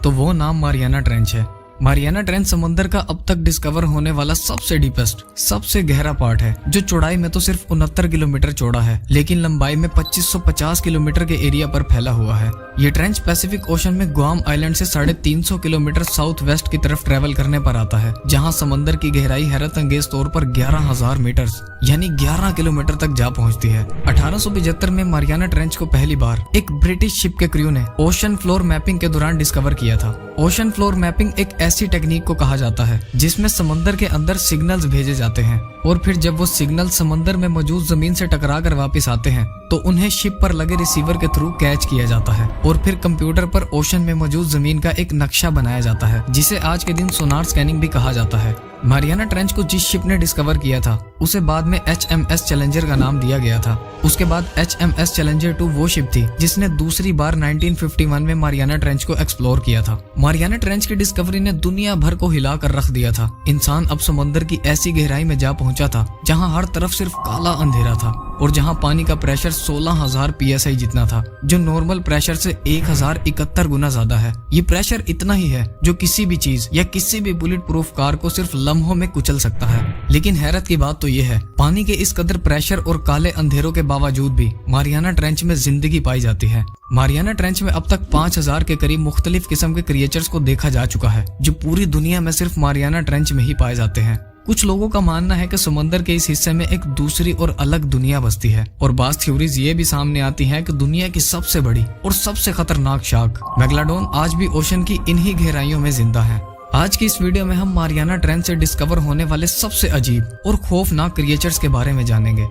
तो वो नाम मारियाना ट्रेंच है। मारियाना ट्रेंच समुद्र का अब तक डिस्कवर होने वाला सबसे डीपेस्ट, सबसे गहरा पार्ट है, जो चौड़ाई में तो सिर्फ 69 किलोमीटर चौड़ा है, लेकिन लंबाई में 2550 किलोमीटर के एरिया पर फैला हुआ है। ये ट्रेंच पैसिफिक ओशन में गुआम आइलैंड से 350 किलोमीटर साउथ वेस्ट की तरफ ट्रेवल करने पर आता है, जहाँ समंदर की गहराई हैरत अंगेज तौर पर 11,000 मीटर यानी 11 किलोमीटर तक जा पहुँचती है। 1875 में मारियाना ट्रेंच को पहली बार एक ब्रिटिश शिप के क्रू ने ओशन फ्लोर मैपिंग के दौरान डिस्कवर किया था। ओशन फ्लोर मैपिंग एक ऐसी टेक्निक को कहा जाता है जिसमें समंदर के अंदर सिग्नल्स भेजे जाते हैं और फिर जब वो सिग्नल समंदर में मौजूद जमीन से टकरा कर वापस आते हैं तो उन्हें शिप पर लगे रिसीवर के थ्रू कैच किया जाता है और फिर कंप्यूटर पर ओशन में मौजूद जमीन का एक नक्शा बनाया जाता है, जिसे आज के दिन सोनार स्कैनिंग भी कहा जाता है। मारियाना ट्रेंच को जिस शिप ने डिस्कवर किया था उसे बाद में HMS चैलेंजर का नाम दिया गया था। उसके बाद HMS चैलेंजर 2 वो शिप थी जिसने दूसरी बार 1951 में मारियाना ट्रेंच को एक्सप्लोर किया था। मारियाना ट्रेंच की डिस्कवरी ने दुनिया भर को हिला कर रख दिया था। इंसान अब समुद्र की ऐसी गहराई में जा पहुंचा था जहां हर तरफ सिर्फ काला अंधेरा था और जहां पानी का प्रेशर 16,000 PSI जितना था, जो नॉर्मल प्रेशर से 1071 गुना ज्यादा है। ये प्रेशर इतना ही है जो किसी भी चीज या किसी भी बुलेट प्रूफ कार को सिर्फ लम्हों में कुचल सकता है। लेकिन हैरत की बात तो ये है, पानी के इस कदर प्रेशर और काले अंधेरों के बावजूद भी मारियाना ट्रेंच में जिंदगी पाई जाती है। मारियाना ट्रेंच में अब तक 5000 के करीब मुख्तलिफ किस्म के क्रिएचर्स को देखा जा चुका है, जो पूरी दुनिया में सिर्फ मारियाना ट्रेंच में ही पाए जाते हैं। कुछ लोगों का मानना है कि समंदर के इस हिस्से में एक दूसरी और अलग दुनिया बसती है और बाज़ थ्योरीज ये भी सामने आती हैं कि दुनिया की सबसे बड़ी और सबसे खतरनाक शार्क मेगलाडोन आज भी ओशन की इन्हीं गहराइयों में जिंदा है। आज की इस वीडियो में हम मारियाना ट्रेंच से डिस्कवर होने वाले सबसे अजीब और खौफनाक क्रिएचर्स के बारे में जानेंगे।